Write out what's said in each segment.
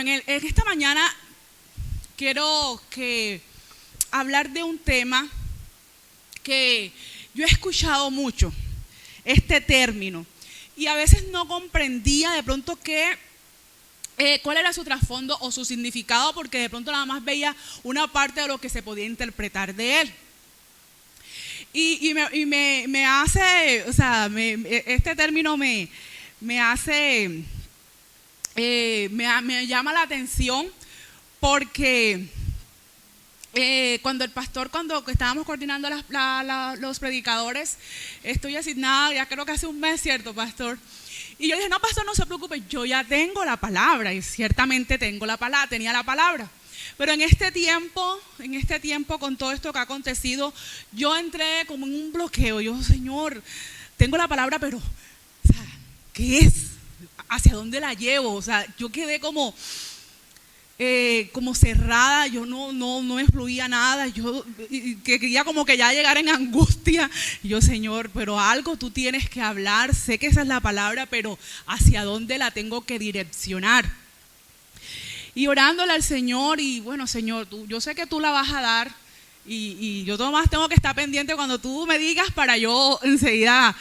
en esta mañana quiero hablar de un tema que yo he escuchado mucho, este término, y a veces no comprendía de pronto cuál era su trasfondo o su significado, porque de pronto nada más veía una parte de lo que se podía interpretar de él. Y me hace, o sea, este término me hace, me llama la atención porque cuando estábamos coordinando los predicadores, estoy asignada, ya creo que hace un mes, ¿cierto, pastor? Y yo dije, no, pastor, no se preocupe, yo ya tengo la palabra, y ciertamente tenía la palabra. Pero en este tiempo, con todo esto que ha acontecido, yo entré como en un bloqueo. Yo, Señor, tengo la palabra, pero, o sea, ¿qué es? ¿Hacia dónde la llevo? O sea, yo quedé como cerrada, yo no me fluía nada, yo quería como que ya llegar en angustia. Y yo, Señor, pero algo tú tienes que hablar, sé que esa es la palabra, pero ¿hacia dónde la tengo que direccionar? Y orándole al Señor, y bueno, Señor, yo sé que tú la vas a dar, y yo nomás tengo que estar pendiente cuando tú me digas para yo enseguida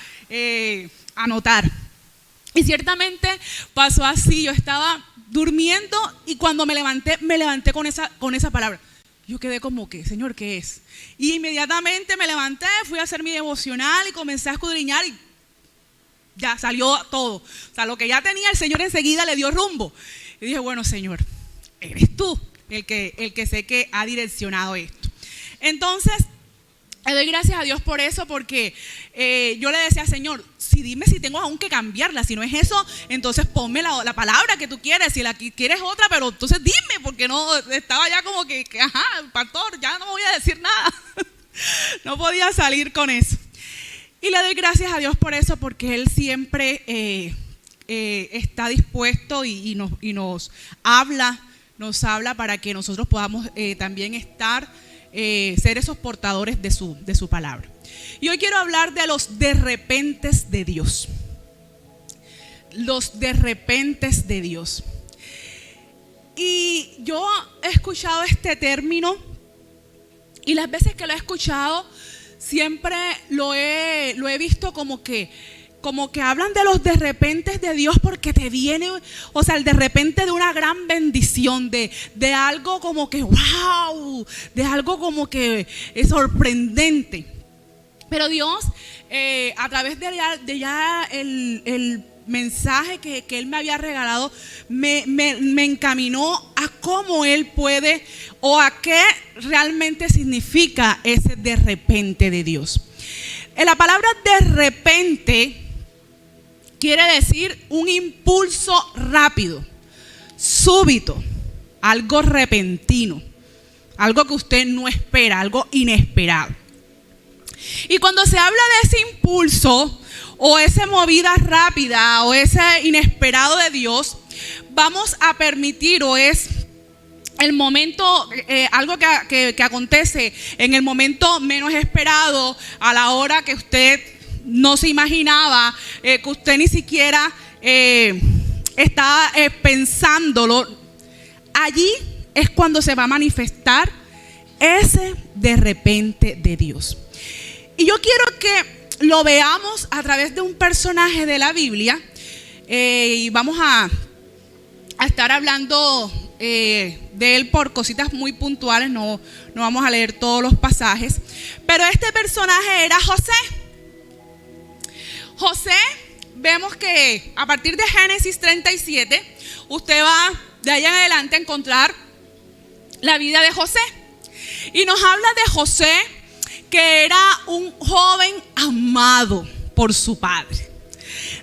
anotar. Y ciertamente pasó así, yo estaba durmiendo y cuando me levanté con esa palabra. Yo quedé como que, Señor, ¿qué es? Y inmediatamente me levanté, fui a hacer mi devocional y comencé a escudriñar y ya salió todo. O sea, lo que ya tenía, el Señor enseguida le dio rumbo. Y dije, bueno, Señor, eres tú el que sé que ha direccionado esto. Entonces, le doy gracias a Dios por eso, porque yo le decía, Señor, dime si tengo aún que cambiarla. Si no es eso, entonces ponme la palabra que tú quieres. Si la quieres otra, pero entonces dime, porque no, estaba ya como que ajá, pastor, ya no voy a decir nada. No podía salir con eso. Y le doy gracias a Dios por eso, porque Él siempre está dispuesto y nos habla para que nosotros podamos también ser esos portadores de su palabra. Y hoy quiero hablar de los de repentes de Dios. Los de repentes de Dios. Y yo he escuchado este término, y las veces que lo he escuchado siempre lo he visto como que hablan de los de repentes de Dios, porque te viene, o sea, el de repente de una gran bendición, de algo como que wow, de algo como que es sorprendente. Pero Dios, a través de ya el mensaje que Él me había regalado, me encaminó a cómo Él puede, o a qué realmente significa ese de repente de Dios. La palabra de repente quiere decir un impulso rápido, súbito, algo repentino, algo que usted no espera, algo inesperado. Y cuando se habla de ese impulso o esa movida rápida o ese inesperado de Dios, vamos a permitir, o es el momento, algo que acontece en el momento menos esperado, a la hora que usted no se imaginaba, que usted ni siquiera estaba pensándolo. Allí es cuando se va a manifestar ese de repente de Dios. Y yo quiero que lo veamos a través de un personaje de la Biblia, y vamos a estar hablando de él por cositas muy puntuales, no vamos a leer todos los pasajes, pero este personaje era José. José, vemos que a partir de Génesis 37, usted va de ahí en adelante a encontrar la vida de José. Y nos habla de José, que era un joven amado por su padre.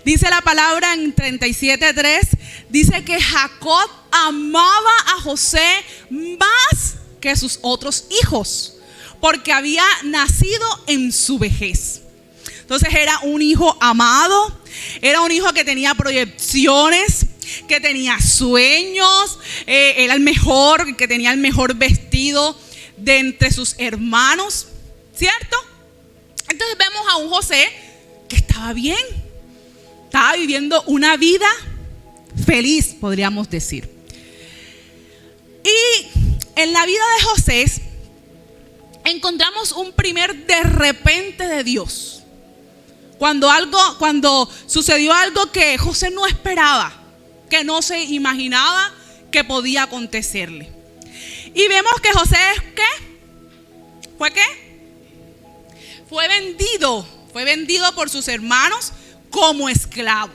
Dice la palabra en 37:3, dice que Jacob amaba a José más que sus otros hijos, porque había nacido en su vejez. Entonces era un hijo amado, era un hijo que tenía proyecciones, que tenía sueños, era el mejor, que tenía el mejor vestido de entre sus hermanos, ¿cierto? Entonces vemos a un José que estaba bien, estaba viviendo una vida feliz, podríamos decir. Y en la vida de José encontramos un primer de repente de Dios. Cuando sucedió algo que José no esperaba, que no se imaginaba que podía acontecerle. Y vemos que José, ¿qué? ¿Fue qué? Fue vendido por sus hermanos como esclavo.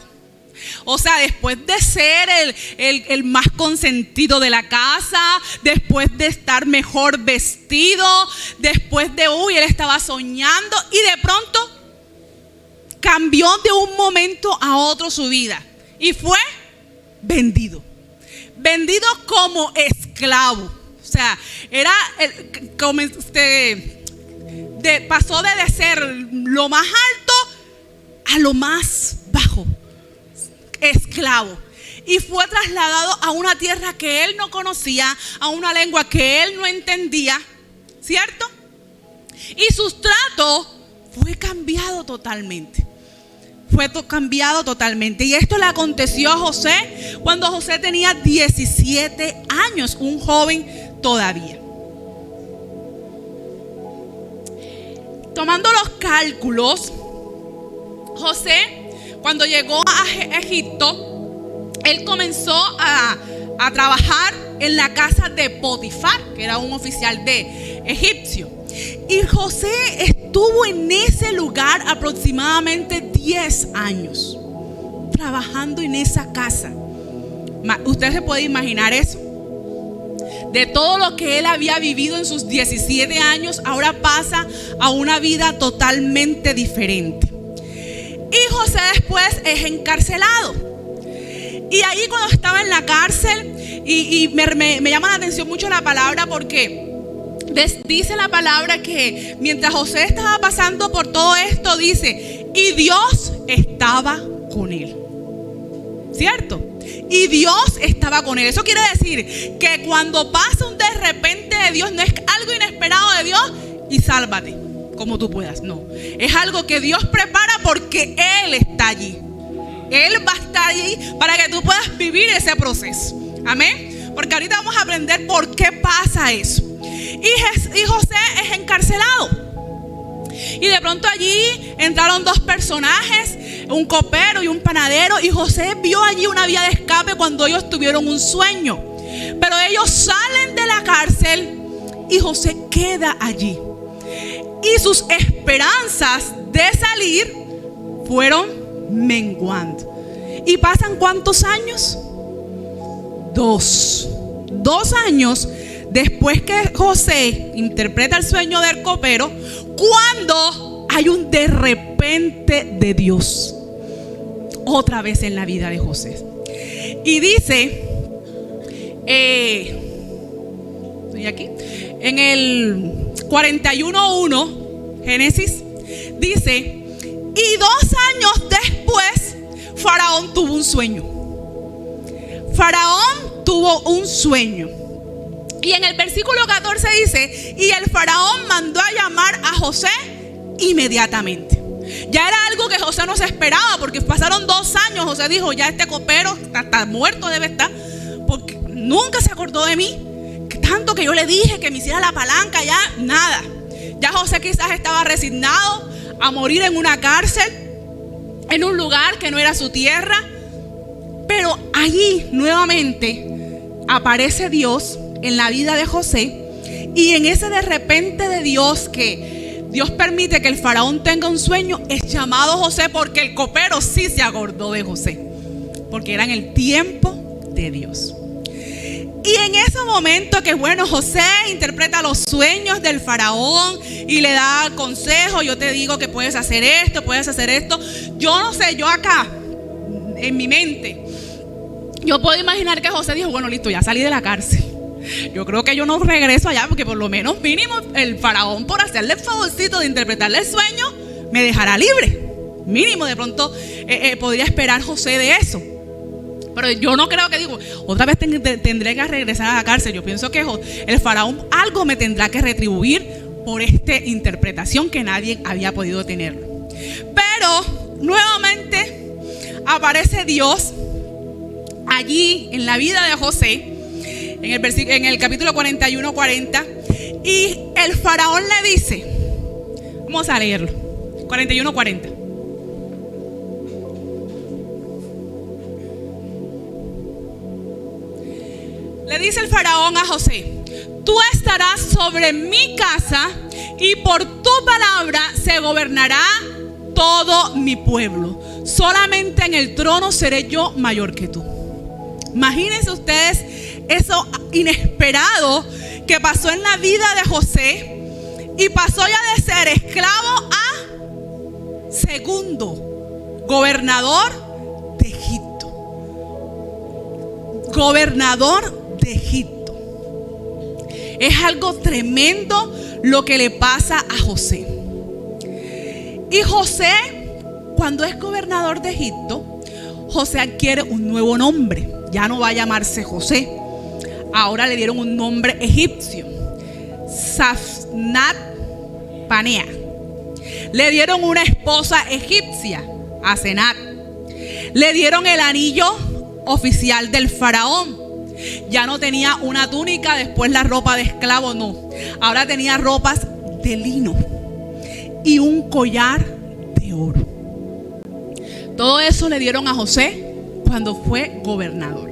O sea, después de ser el más consentido de la casa, después de estar mejor vestido, después de, él estaba soñando y de pronto cambió de un momento a otro su vida y fue vendido como esclavo. O sea, pasó de ser lo más alto a lo más bajo, esclavo. Y fue trasladado a una tierra que él no conocía, a una lengua que él no entendía, ¿cierto? Y su trato fue cambiado totalmente. Y esto le aconteció a José cuando José tenía 17 años, un joven todavía. Tomando los cálculos, José, cuando llegó a Egipto, él comenzó a trabajar en la casa de Potifar, que era un oficial egipcio. Y José estuvo en ese lugar aproximadamente 10 años, trabajando en esa casa. ¿Usted se puede imaginar eso? De todo lo que él había vivido en sus 17 años, ahora pasa a una vida totalmente diferente. Y José después es encarcelado. Y ahí cuando estaba en la cárcel, y me llama la atención mucho la palabra porque dice la palabra que mientras José estaba pasando por todo esto, dice, y Dios estaba con él. ¿Cierto? Y Dios estaba con él. Eso quiere decir que cuando pasa un de repente de Dios, no es algo inesperado de Dios y sálvate como tú puedas. No, es algo que Dios prepara porque Él está allí. Él va a estar allí para que tú puedas vivir ese proceso. Amén. Porque ahorita vamos a aprender por qué pasa eso. Y José es encarcelado. Y de pronto allí entraron dos personajes, un copero y un panadero. Y José vio allí una vía de escape cuando ellos tuvieron un sueño. Pero ellos salen de la cárcel y José queda allí. Y sus esperanzas de salir fueron menguando. ¿Y pasan cuántos años? 2 años después que José interpreta el sueño del copero, cuando hay un de repente de Dios otra vez en la vida de José. Y dice, estoy aquí, en el 41:1, Génesis, dice, y 2 años después, Faraón tuvo un sueño. Faraón tuvo un sueño. Y en el versículo 14 dice, y el Faraón mandó a llamar a José inmediatamente. Ya era algo que José no se esperaba, porque pasaron 2 años. José dijo, ya este copero está muerto, debe estar, porque nunca se acordó de mí. Que tanto que yo le dije que me hiciera la palanca, ya nada. Ya José quizás estaba resignado a morir en una cárcel, en un lugar que no era su tierra. Pero allí nuevamente aparece Dios en la vida de José. Y en ese de repente de Dios, que Dios permite que el faraón tenga un sueño, es llamado José, porque el copero sí se acordó de José, porque era en el tiempo de Dios. Y en ese momento que José interpreta los sueños del faraón y le da consejos. Yo te digo que puedes hacer esto, puedes hacer esto. Yo no sé, yo acá en mi mente yo puedo imaginar que José dijo, bueno, listo, ya salí de la cárcel. Yo creo que yo no regreso allá, porque por lo menos mínimo el faraón, por hacerle el favorcito de interpretarle el sueño, me dejará libre. Mínimo de pronto podría esperar José de eso. Pero yo no creo que digo, otra vez tendré que regresar a la cárcel. Yo pienso que el faraón algo me tendrá que retribuir por esta interpretación que nadie había podido tener. Pero nuevamente aparece Dios allí en la vida de José en el capítulo 41-40. Y el faraón le dice, vamos a leerlo, 41-40. Le dice el faraón a José: tú estarás sobre mi casa y por tu palabra se gobernará todo mi pueblo. Solamente en el trono seré yo mayor que tú. Imagínense ustedes eso inesperado que pasó en la vida de José, y pasó ya de ser esclavo a segundo gobernador de Egipto. Gobernador de Egipto. Es algo tremendo lo que le pasa a José. Y José, cuando es gobernador de Egipto, José adquiere un nuevo nombre. Ya no va a llamarse José. Ahora le dieron un nombre egipcio, Safnat Panea. Le dieron una esposa egipcia, Asenat. Le dieron el anillo oficial del faraón. Ya no tenía una túnica, después la ropa de esclavo, no. Ahora tenía ropas de lino y un collar de oro. Todo eso le dieron a José cuando fue gobernador.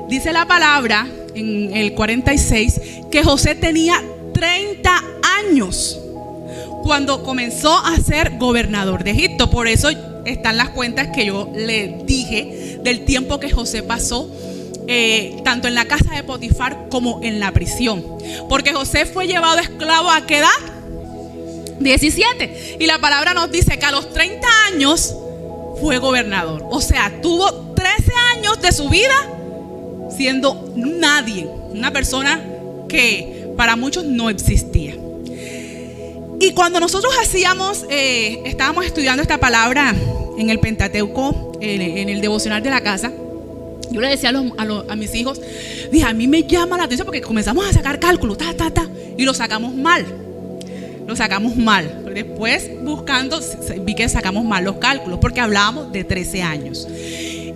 Dice la palabra en el 46 que José tenía 30 años cuando comenzó a ser gobernador de Egipto. Por eso están las cuentas que yo le dije del tiempo que José pasó tanto en la casa de Potifar como en la prisión. Porque José fue llevado esclavo ¿a qué edad? 17. Y la palabra nos dice que a los 30 años fue gobernador. O sea, tuvo 13 años de su vida siendo nadie, una persona que para muchos no existía. Y cuando nosotros estábamos estudiando esta palabra en el Pentateuco, en el devocional de la casa, yo le decía a mis hijos, dije, a mí me llama la atención porque comenzamos a sacar cálculos, y lo sacamos mal. Después buscando vi que sacamos mal los cálculos porque hablábamos de 13 años.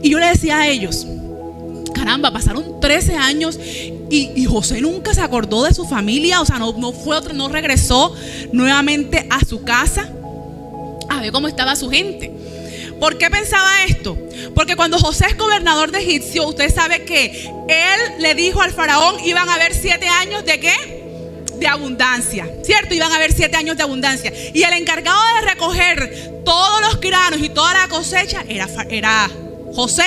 Y yo le decía a ellos, caramba, pasaron 13 años y José nunca se acordó de su familia. O sea, no regresó nuevamente a su casa a ver cómo estaba su gente. ¿Por qué pensaba esto? Porque cuando José es gobernador de Egipto, usted sabe que él le dijo al faraón, iban a haber 7 años de ¿qué? De abundancia, ¿cierto? Iban a haber 7 años de abundancia. Y el encargado de recoger todos los granos y toda la cosecha era José.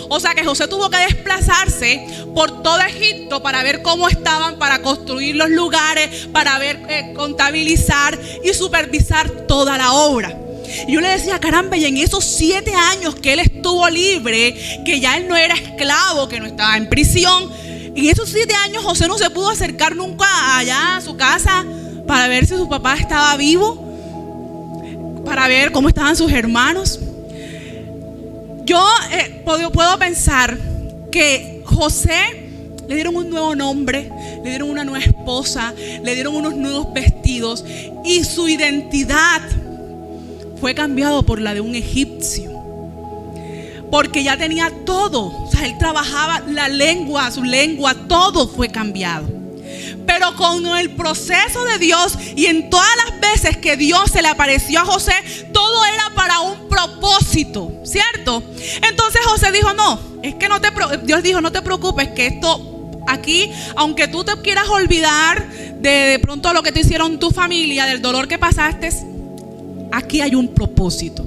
O sea que José tuvo que desplazarse por todo Egipto para ver cómo estaban, para construir los lugares, para ver, contabilizar y supervisar toda la obra. Y yo le decía, caramba, y en esos 7 años que él estuvo libre, que ya él no era esclavo, que no estaba en prisión, en esos 7 años José no se pudo acercar nunca allá a su casa para ver si su papá estaba vivo, para ver cómo estaban sus hermanos. Yo puedo pensar que José le dieron un nuevo nombre, le dieron una nueva esposa, le dieron unos nuevos vestidos y su identidad fue cambiado por la de un egipcio. Porque ya tenía todo, o sea, él trabajaba su lengua, todo fue cambiado. Pero con el proceso de Dios y en todas las veces que Dios se le apareció a José, todo era para un propósito, ¿cierto? Entonces José dijo, no, es que Dios dijo, no te preocupes, que esto aquí, aunque tú te quieras olvidar de pronto lo que te hicieron tu familia, del dolor que pasaste, aquí hay un propósito.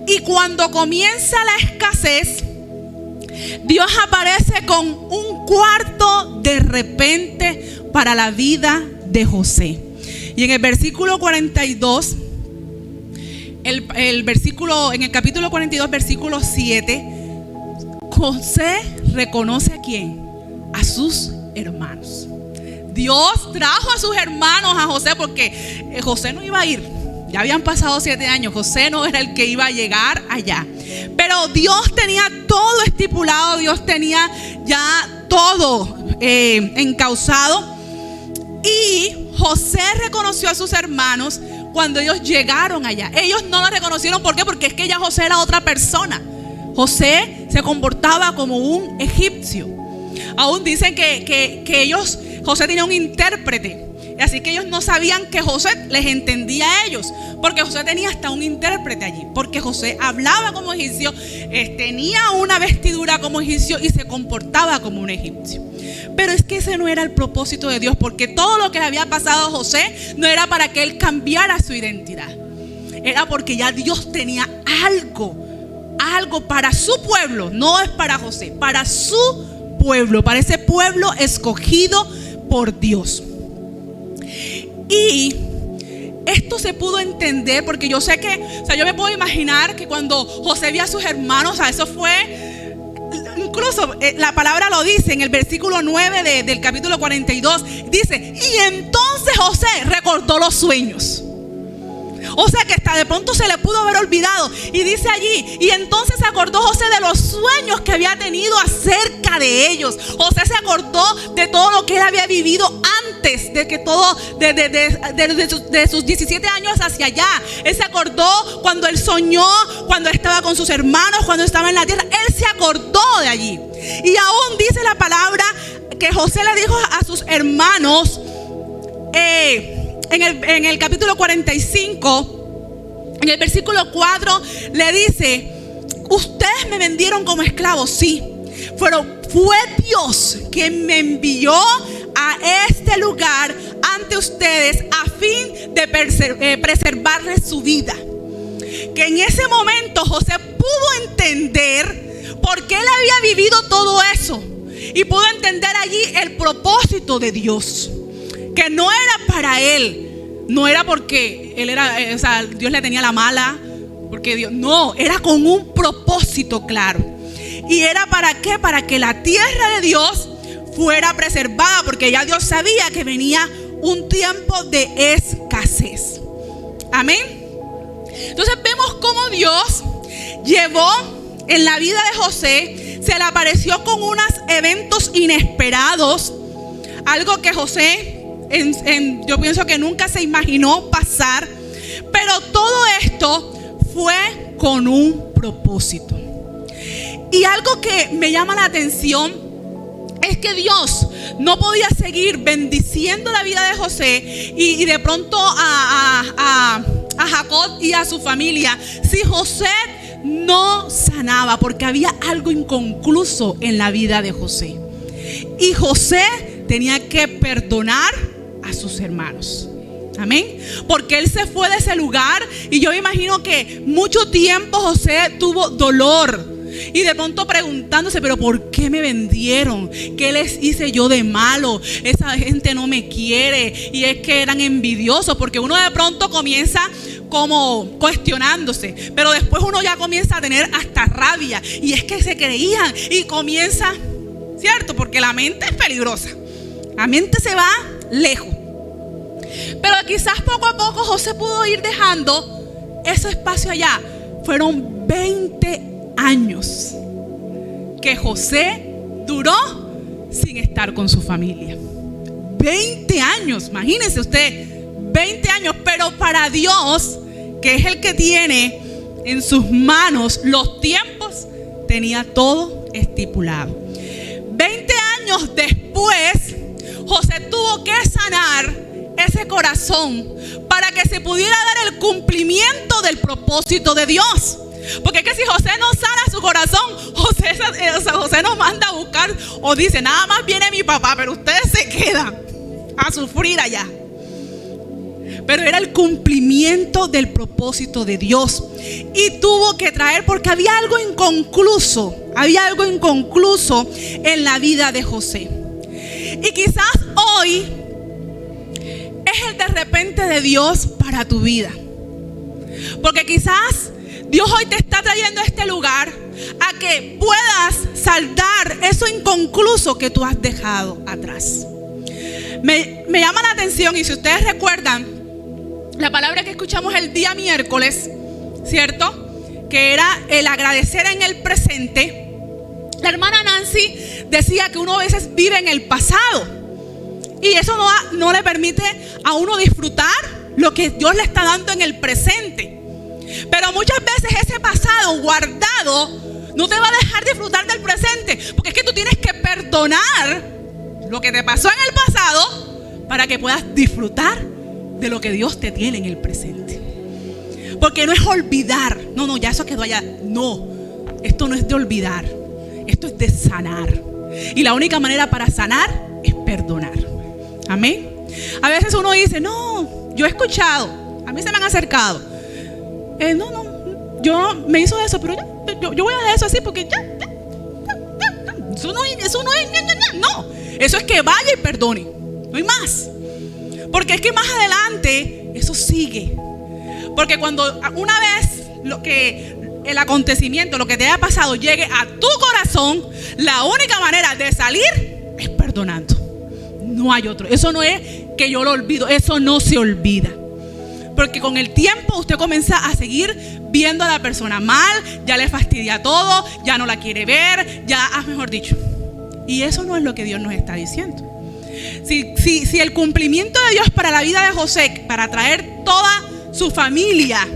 Y cuando comienza la escasez, Dios aparece con un cuarto de repente para la vida de José. Y en el versículo 42, en el capítulo 42, versículo 7, José reconoce a quién, a sus hermanos. Dios trajo a sus hermanos a José porque José no iba a ir. Ya habían pasado 7 años, José no era el que iba a llegar allá. Pero Dios tenía todo estipulado, Dios tenía ya todo encauzado. Y José reconoció a sus hermanos cuando ellos llegaron allá. Ellos no lo reconocieron, ¿por qué? Porque es que ya José era otra persona. José se comportaba como un egipcio. Aún dicen que ellos, José tenía un intérprete. Así que ellos no sabían que José les entendía a ellos, porque José tenía hasta un intérprete allí, porque José hablaba como egipcio, tenía una vestidura como egipcio y se comportaba como un egipcio. Pero es que ese no era el propósito de Dios, porque todo lo que le había pasado a José no era para que él cambiara su identidad. Era porque ya Dios tenía algo para su pueblo. No es para José, para su pueblo, para ese pueblo escogido por Dios. Y esto se pudo entender porque yo sé que, yo me puedo imaginar que cuando José vio a sus hermanos, eso fue, incluso la palabra lo dice en el versículo 9 del capítulo 42, dice, y entonces José recordó los sueños. O sea que hasta de pronto se le pudo haber olvidado. Y dice allí, y entonces se acordó José de los sueños que había tenido acerca de ellos. José se acordó de todo lo que él había vivido antes, de que todo, de sus 17 años hacia allá. Él se acordó cuando él soñó, cuando estaba con sus hermanos, cuando estaba en la tierra. Él se acordó de allí. Y aún dice la palabra que José le dijo a sus hermanos, en el capítulo 45, en el versículo 4, le dice, ustedes me vendieron como esclavos, sí, pero fue Dios quien me envió a este lugar ante ustedes a fin de preservarles su vida. Que en ese momento José pudo entender por qué él había vivido todo eso y pudo entender allí el propósito de Dios. Que no era para él, no era porque él era, Dios le tenía la mala, porque Dios, no, era con un propósito claro. Y era para qué, para que la tierra de Dios fuera preservada, porque ya Dios sabía que venía un tiempo de escasez. Amén. Entonces vemos cómo Dios llevó en la vida de José, se le apareció con unos eventos inesperados, algo que José yo pienso que nunca se imaginó pasar, pero todo esto fue con un propósito. Y algo que me llama la atención es que Dios no podía seguir bendiciendo la vida de José y de pronto a Jacob y a su familia si José no sanaba, porque había algo inconcluso en la vida de José. Y José tenía que perdonar a sus hermanos. Amén. Porque él se fue de ese lugar y yo me imagino que mucho tiempo José tuvo dolor y de pronto preguntándose, pero ¿por qué me vendieron? ¿Qué les hice yo de malo? Esa gente no me quiere. Y es que eran envidiosos, porque uno de pronto comienza como cuestionándose, pero después uno ya comienza a tener hasta rabia, y es que se creían y comienza, ¿cierto? Porque la mente es peligrosa, la mente se va lejos. Pero quizás poco a poco José pudo ir dejando ese espacio allá. Fueron 20 años que José duró sin estar con su familia. 20 años, imagínense usted, 20 años, pero para Dios, que es el que tiene en sus manos los tiempos, tenía todo estipulado. 20 años después, José tuvo que sanar ese corazón para que se pudiera dar el cumplimiento del propósito de Dios. Porque es que si José no sana su corazón, José nos manda a buscar, o dice, nada más viene mi papá, pero ustedes se quedan a sufrir allá. Pero era el cumplimiento del propósito de Dios. Y tuvo que traer, porque había algo inconcluso. Había algo inconcluso en la vida de José. Y quizás hoy es el de repente de Dios para tu vida. Porque quizás Dios hoy te está trayendo a este lugar a que puedas saldar eso inconcluso que tú has dejado atrás. Me llama la atención, y si ustedes recuerdan la palabra que escuchamos el día miércoles, ¿cierto? Que era el agradecer en el presente. La hermana Nancy decía que uno a veces vive en el pasado y eso no le permite a uno disfrutar lo que Dios le está dando en el presente. Pero muchas veces ese pasado guardado no te va a dejar disfrutar del presente, porque es que tú tienes que perdonar perdonar lo que te pasó en el pasado para que puedas disfrutar de lo que Dios te tiene en el presente. Porque no es olvidar. No, ya eso quedó allá. No, esto no es de olvidar. Esto es de sanar. Y la única manera para sanar es perdonar. Amén. A veces uno dice, no, yo he escuchado, a mí se me han acercado. Yo me hizo eso, pero yo voy a hacer eso así porque ya. Eso no es. No, eso es que vaya y perdone. No hay más. Porque es que más adelante eso sigue. Porque cuando una vez el acontecimiento, lo que te haya pasado, llegue a tu corazón, la única manera de salir es perdonando. No hay otro. Eso no es que yo lo olvido. Eso no se olvida. Porque con el tiempo usted comienza a seguir viendo a la persona mal, ya le fastidia todo, ya no la quiere ver, mejor dicho. Y eso no es lo que Dios nos está diciendo. Si el cumplimiento de Dios para la vida de José, para traer toda su familia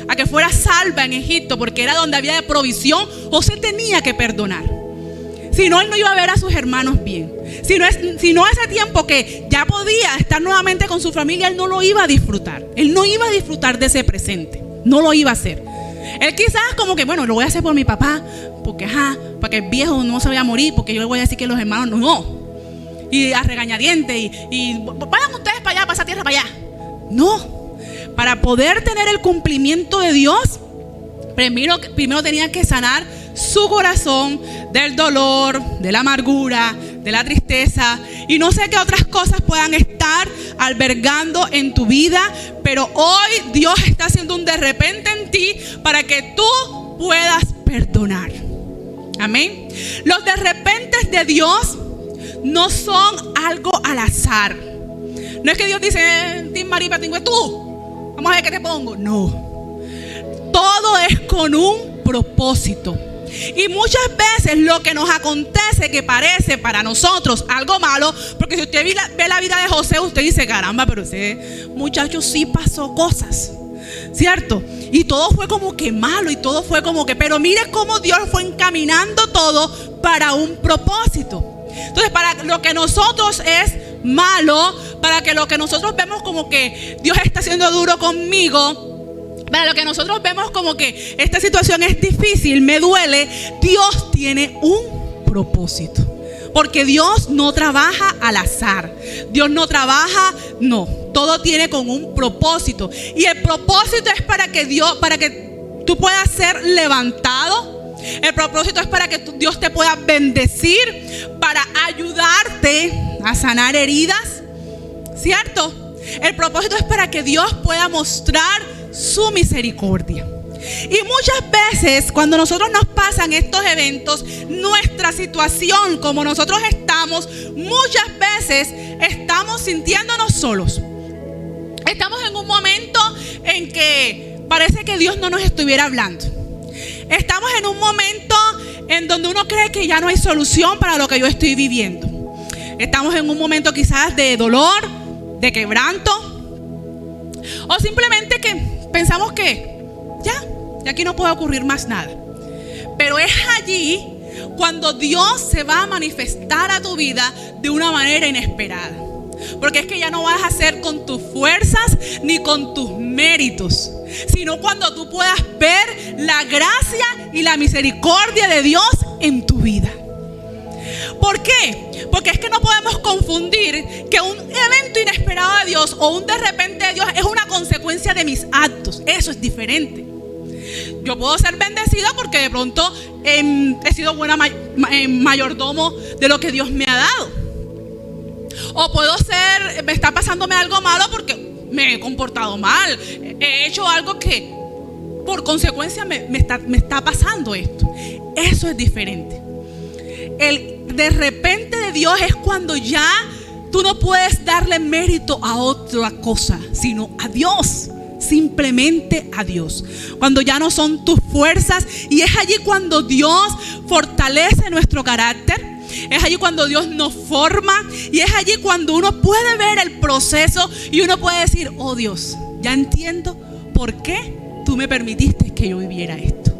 a que fuera salva en Egipto, porque era donde había provisión, José tenía que perdonar. Si no, él no iba a ver a sus hermanos bien. Si no ese tiempo que ya podía estar nuevamente con su familia, él no lo iba a disfrutar. Él no iba a disfrutar de ese presente. No lo iba a hacer. Él quizás como que, bueno, lo voy a hacer por mi papá, porque para que el viejo no se vaya a morir, porque yo le voy a decir que los hermanos no. Y a regañadientes y vayan ustedes para allá, para esa tierra, para allá. No. Para poder tener el cumplimiento de Dios, primero tenía que sanar su corazón del dolor, de la amargura, de la tristeza y no sé qué otras cosas puedan estar albergando en tu vida, pero hoy Dios está haciendo un de repente en ti para que tú puedas perdonar. Amén. Los de repente de Dios no son algo al azar. No es que Dios dice, Tim Maripa, tengo tú, vamos a ver qué te pongo. No, todo es con un propósito. Y muchas veces lo que nos acontece que parece para nosotros algo malo, porque si usted ve la vida de José, usted dice, caramba, pero ese muchacho sí pasó cosas, ¿cierto? Y todo fue como que malo y todo fue como que, pero mire cómo Dios fue encaminando todo para un propósito. Entonces, para lo que nosotros es malo, para que lo que nosotros vemos como que Dios está siendo duro conmigo, para lo que nosotros vemos como que esta situación es difícil, me duele, Dios tiene un propósito. Porque Dios no trabaja al azar. Dios no trabaja, no. Todo tiene con un propósito. Y el propósito es para que tú puedas ser levantado. El propósito es para que Dios te pueda bendecir, para ayudarte a sanar heridas, ¿cierto? El propósito es para que Dios pueda mostrar su misericordia. Y muchas veces cuando nosotros nos pasan estos eventos, nuestra situación como nosotros estamos, muchas veces estamos sintiéndonos solos. Estamos en un momento en que parece que Dios no nos estuviera hablando. Estamos en un momento en donde uno cree que ya no hay solución para lo que yo estoy viviendo. Estamos en un momento quizás de dolor, de quebranto, o simplemente que pensamos que ya aquí no puede ocurrir más nada. Pero es allí cuando Dios se va a manifestar a tu vida de una manera inesperada. Porque es que ya no vas a hacer con tus fuerzas ni con tus méritos, sino cuando tú puedas ver la gracia y la misericordia de Dios en tu vida. ¿Por qué? Porque es que no podemos confundir que un evento inesperado de Dios o un de repente de Dios es una consecuencia de mis actos. Eso es diferente. Yo puedo ser bendecida porque de pronto he sido buena mayordomo de lo que Dios me ha dado. O puedo ser, me está pasándome algo malo porque me he comportado mal. He hecho algo que por consecuencia me está pasando esto. Eso es diferente. El de repente de Dios es cuando ya tú no puedes darle mérito a otra cosa, sino a Dios. Simplemente a Dios. Cuando ya no son tus fuerzas, y es allí cuando Dios fortalece nuestro carácter. Es allí cuando Dios nos forma, y es allí cuando uno puede ver el proceso y uno puede decir, oh Dios, ya entiendo por qué tú me permitiste que yo viviera esto.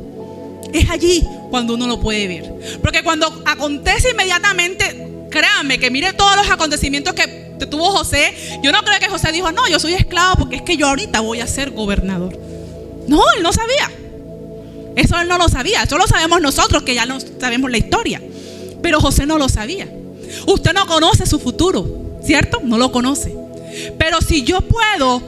Es allí cuando uno lo puede ver. Porque cuando acontece inmediatamente, créanme que mire todos los acontecimientos que tuvo José. Yo no creo que José dijo, no, yo soy esclavo porque es que yo ahorita voy a ser gobernador. No, él no sabía. Eso él no lo sabía. Eso lo sabemos nosotros, que ya no sabemos la historia. Pero José no lo sabía. Usted no conoce su futuro, ¿cierto? No lo conoce. Pero si yo puedo,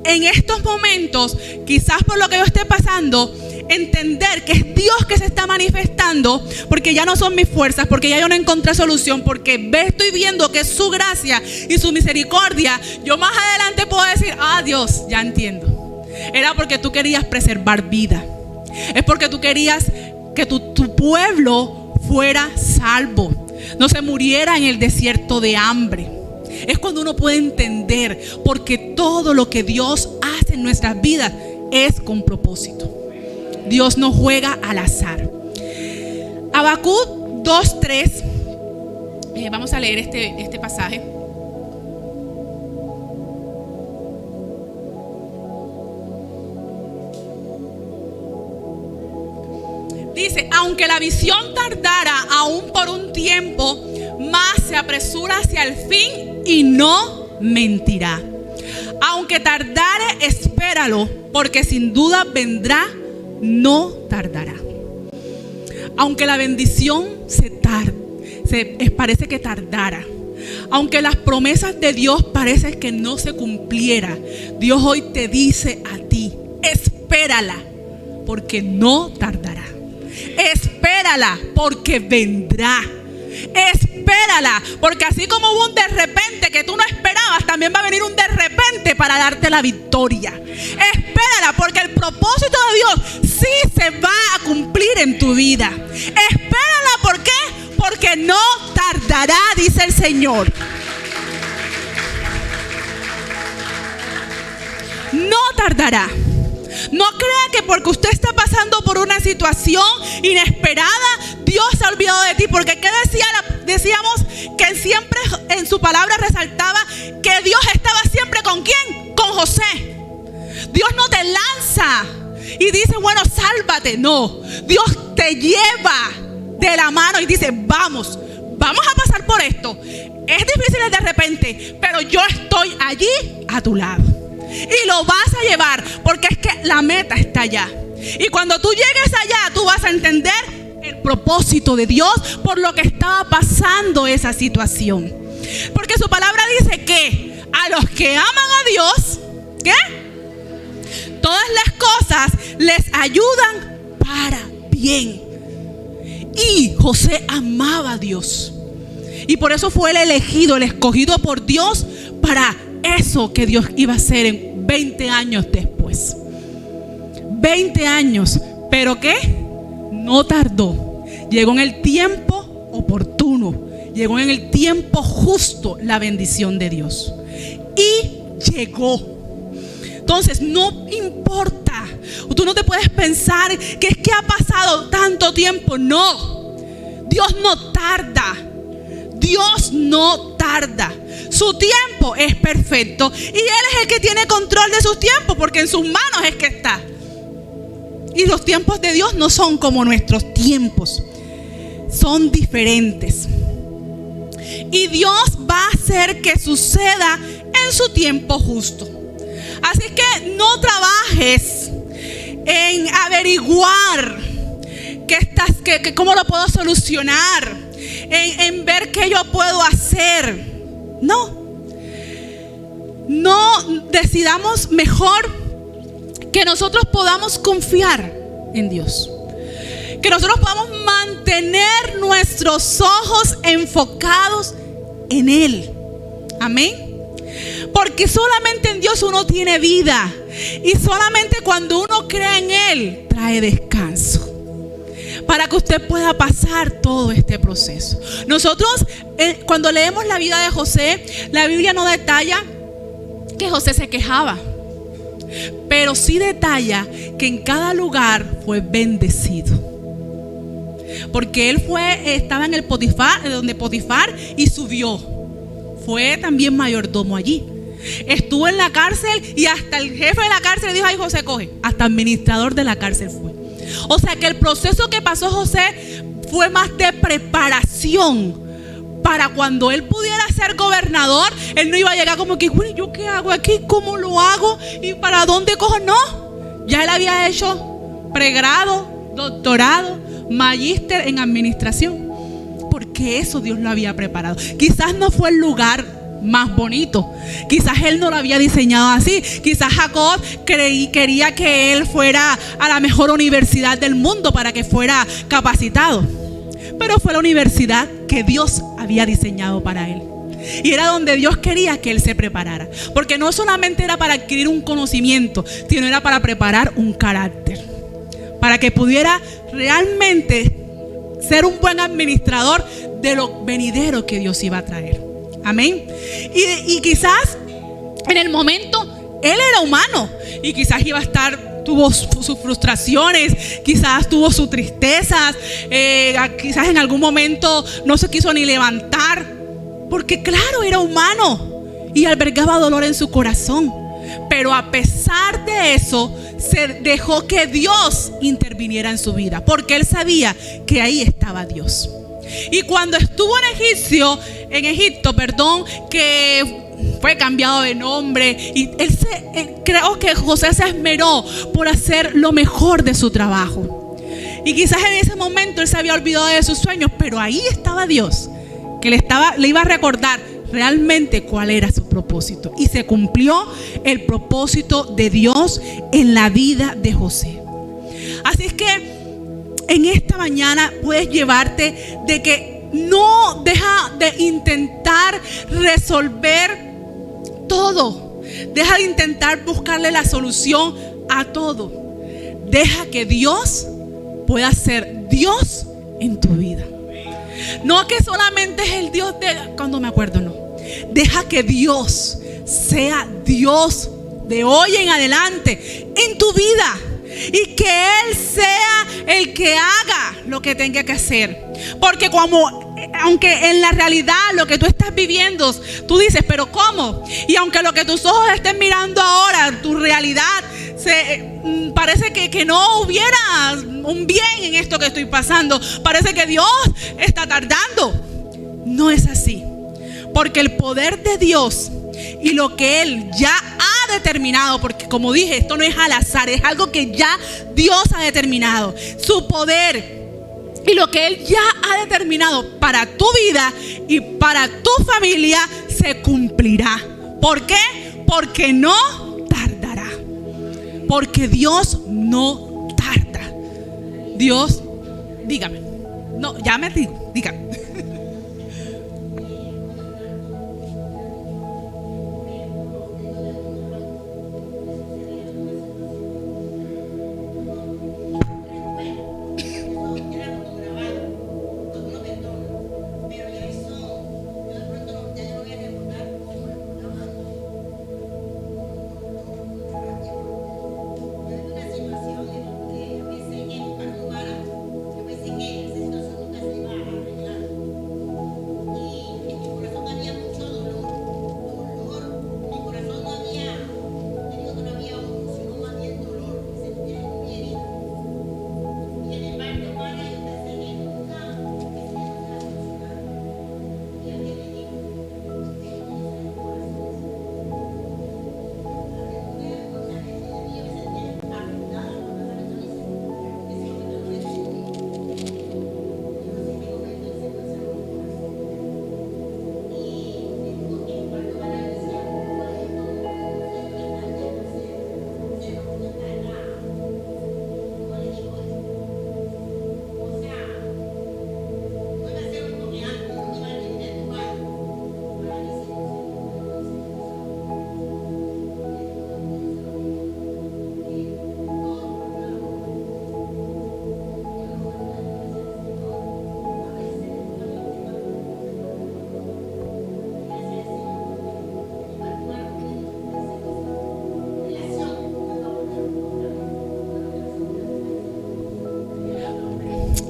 en estos momentos, quizás por lo que yo esté pasando, entender que es Dios que se está manifestando, porque ya no son mis fuerzas, porque ya yo no encontré solución, porque estoy viendo que es su gracia y su misericordia, yo más adelante puedo decir, Dios, ya entiendo. Era porque tú querías preservar vida. Es porque tú querías que tu pueblo fuera salvo, no se muriera en el desierto de hambre. Es cuando uno puede entender, porque todo lo que Dios hace en nuestras vidas es con propósito. Dios no juega al azar. Habacuc 2:3. Vamos a leer este pasaje. Dice, aunque la visión tardara aún por un tiempo, más se apresura hacia el fin y no mentirá. Aunque tardare, espéralo, porque sin duda vendrá, no tardará. Aunque la bendición parece que tardara, aunque las promesas de Dios parece que no se cumpliera, Dios hoy te dice a ti, espérala, porque no tardará. Espérala, porque vendrá. Espérala, porque así como hubo un de repente que tú no esperabas, también va a venir un de repente para darte la victoria. Espérala, porque el propósito de Dios sí se va a cumplir en tu vida. Espérala, ¿por qué? Porque no tardará, dice el Señor. No tardará. No crea que porque usted está pasando por una situación inesperada, Dios se ha olvidado de ti. Porque ¿qué decíamos? Que siempre en su palabra resaltaba que Dios estaba siempre ¿con quién? Con José. Dios no te lanza y dice, bueno, sálvate. No, Dios te lleva de la mano y dice, vamos a pasar por esto. Es difícil de repente, pero yo estoy allí a tu lado. Y lo vas a llevar, porque es que la meta está allá. Y cuando tú llegues allá, tú vas a entender el propósito de Dios por lo que estaba pasando esa situación. Porque su palabra dice que a los que aman a Dios, ¿qué? Todas las cosas les ayudan para bien. Y José amaba a Dios. Y por eso fue el elegido, el escogido por Dios para eso que Dios iba a hacer en 20 años después. 20 años, pero ¿qué? No tardó. Llegó en el tiempo oportuno. Llegó en el tiempo justo la bendición de Dios. Y llegó. Entonces no importa. Tú no te puedes pensar que es que ha pasado tanto tiempo. No. Dios no tarda. Dios no tarda. Su tiempo es perfecto y Él es el que tiene control de sus tiempos, porque en sus manos es que está. Y los tiempos de Dios no son como nuestros tiempos, son diferentes. Y Dios va a hacer que suceda en su tiempo justo. Así que no trabajes en averiguar cómo lo puedo solucionar, en ver qué yo puedo hacer. No decidamos mejor que nosotros podamos confiar en Dios, que nosotros podamos mantener nuestros ojos enfocados en Él. Amén. Porque solamente en Dios uno tiene vida, y solamente cuando uno cree en Él trae descanso, para que usted pueda pasar todo este proceso. Nosotros, cuando leemos la vida de José, la Biblia no detalla que José se quejaba, pero sí detalla que en cada lugar fue bendecido. Porque él estaba en el donde Potifar, y subió. Fue también mayordomo allí. Estuvo en la cárcel y hasta el jefe de la cárcel dijo, ay, José, coge. Hasta administrador de la cárcel fue. O sea que el proceso que pasó José fue más de preparación para cuando él pudiera ser gobernador. Él no iba a llegar como que, bueno, ¿yo qué hago aquí? ¿Cómo lo hago? ¿Y para dónde cojo? No, ya él había hecho pregrado, doctorado, magíster en administración, porque eso Dios lo había preparado. Quizás no fue el lugar más bonito, quizás él no lo había diseñado así, quizás Jacob quería que él fuera a la mejor universidad del mundo para que fuera capacitado, pero fue la universidad que Dios había diseñado para él, y era donde Dios quería que él se preparara, porque no solamente era para adquirir un conocimiento, sino era para preparar un carácter, para que pudiera realmente ser un buen administrador de lo venidero que Dios iba a traer. Amén. Y quizás en el momento él era humano y quizás iba a estar, tuvo sus frustraciones, quizás tuvo sus tristezas, quizás en algún momento no se quiso ni levantar, porque claro, era humano y albergaba dolor en su corazón. Pero a pesar de eso, se dejó que Dios interviniera en su vida, porque él sabía que ahí estaba Dios. Y cuando estuvo en Egipto, que fue cambiado de nombre, y creo que José se esmeró por hacer lo mejor de su trabajo. Y quizás en ese momento él se había olvidado de sus sueños, pero ahí estaba Dios, que le iba a recordar realmente cuál era su propósito. Y se cumplió el propósito de Dios en la vida de José. Así es que en esta mañana puedes llevarte de que no deja de intentar resolver todo. Deja de intentar buscarle la solución a todo. Deja que Dios pueda ser Dios en tu vida. No que solamente es el Dios de cuando me acuerdo, no. Deja que Dios sea Dios de hoy en adelante en tu vida. Y que Él sea el que haga lo que tenga que hacer. Porque aunque en la realidad lo que tú estás viviendo, tú dices, pero ¿cómo? Y aunque lo que tus ojos estén mirando ahora, tu realidad, parece que no hubiera un bien en esto que estoy pasando. Parece que Dios está tardando. No es así. Porque el poder de Dios y lo que Él ya ha determinado, porque como dije, esto no es al azar, es algo que ya Dios ha determinado. Su poder y lo que Él ya ha determinado para tu vida y para tu familia se cumplirá. ¿Por qué? Porque no tardará. Porque Dios no tarda. Dios, dígame. No, ya me digo, dígame.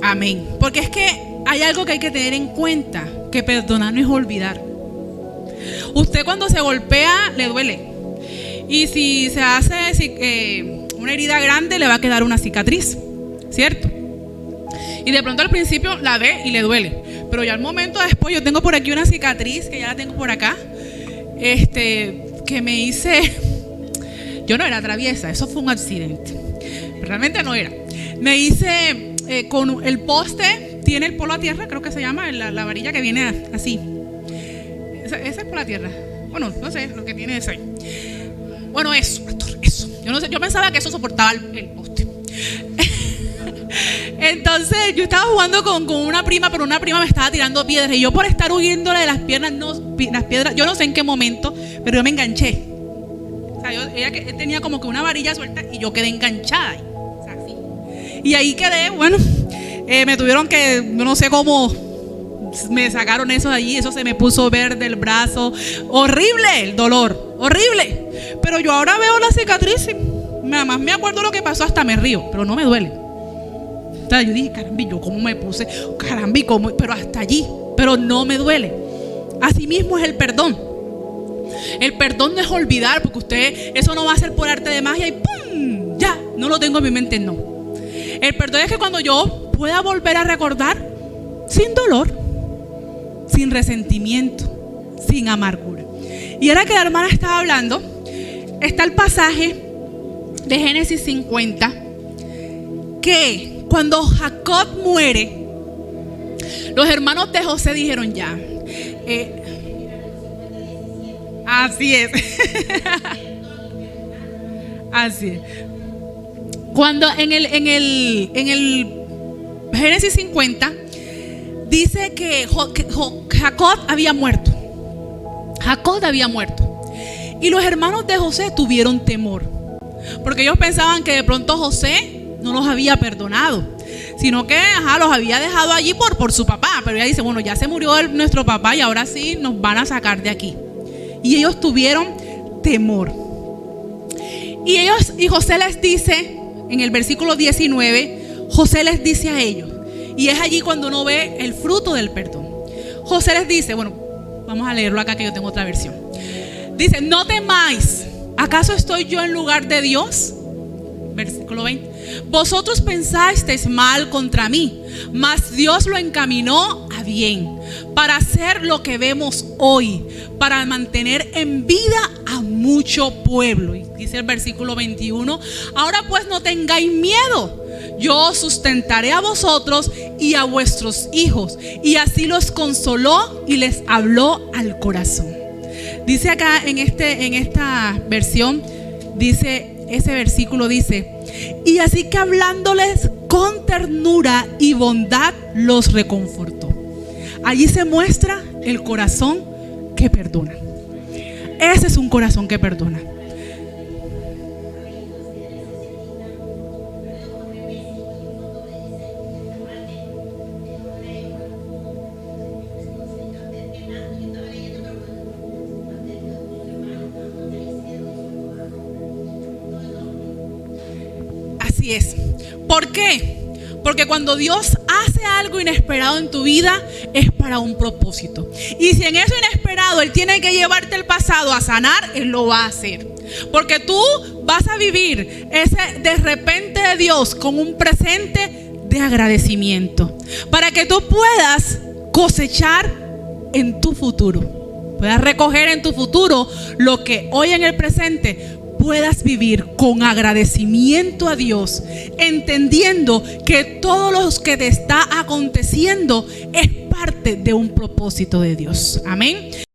Amén. Porque es que hay algo que hay que tener en cuenta, que perdonar no es olvidar. Usted cuando se golpea le duele, y si se hace una herida grande le va a quedar una cicatriz, ¿cierto? Y de pronto al principio la ve y le duele, pero ya al momento después, yo tengo por aquí una cicatriz, que ya la tengo por acá, que me hice. Yo no era traviesa, eso fue un accidente, realmente no era. Me hice con el poste, tiene el polo a tierra, creo que se llama, la varilla que viene así. Esa es por la tierra. Bueno, no sé lo que tiene eso ahí. Bueno, eso. Yo no sé, yo pensaba que eso soportaba el poste. Entonces yo estaba jugando con una prima, pero una prima me estaba tirando piedras y yo, por estar huyéndole de las piedras, yo no sé en qué momento, pero yo me enganché. O sea, ella tenía como que una varilla suelta y yo quedé enganchada ahí. O sea, así. Y ahí quedé, bueno, me tuvieron que, no sé cómo, me sacaron eso de allí, eso se me puso verde el brazo, horrible el dolor, horrible. Pero yo ahora veo la cicatriz y nada más me acuerdo lo que pasó, hasta me río, pero no me duele. O sea, yo dije, caramba, yo cómo me puse, caramba, cómo, pero hasta allí, pero no me duele. Así mismo es el perdón. El perdón no es olvidar, porque usted, eso no va a ser por arte de magia y ¡pum! Ya, no lo tengo en mi mente, no. El perdón es que cuando yo pueda volver a recordar sin dolor, sin resentimiento, sin amargura. Y ahora que la hermana estaba hablando, está el pasaje de Génesis 50, que cuando Jacob muere, los hermanos de José dijeron ya. Así es. Así es. Cuando en el Génesis 50 dice que Jacob había muerto. Jacob había muerto. Y los hermanos de José tuvieron temor, porque ellos pensaban que de pronto José no los había perdonado, sino que los había dejado allí por su papá. Pero ella dice, bueno, ya se murió nuestro papá y ahora sí nos van a sacar de aquí. Y ellos tuvieron temor. Y José les dice, en el versículo 19, José les dice a ellos, y es allí cuando uno ve el fruto del perdón. José les dice, bueno, vamos a leerlo acá que yo tengo otra versión. Dice, no temáis, ¿acaso estoy yo en lugar de Dios? Versículo 20. Vosotros pensasteis mal contra mí, mas Dios lo encaminó a bien, para hacer lo que vemos hoy, para mantener en vida a mucho pueblo. Y dice el versículo 21, ahora pues no tengáis miedo, yo os sustentaré a vosotros y a vuestros hijos. Y así los consoló y les habló al corazón. Dice acá en esta versión, dice, ese versículo dice, y así que hablándoles con ternura y bondad los reconfortó. Allí se muestra el corazón que perdona. Ese es un corazón que perdona. Así es. ¿Por qué? Porque cuando Dios hace algo inesperado en tu vida, es para un propósito. Y si en eso inesperado Él tiene que llevarte el pasado a sanar, Él lo va a hacer. Porque tú vas a vivir ese de repente de Dios con un presente de agradecimiento, para que tú puedas cosechar en tu futuro, puedas recoger en tu futuro lo que hoy en el presente puedas vivir con agradecimiento a Dios, entendiendo que todo lo que te está aconteciendo es parte de un propósito de Dios. Amén.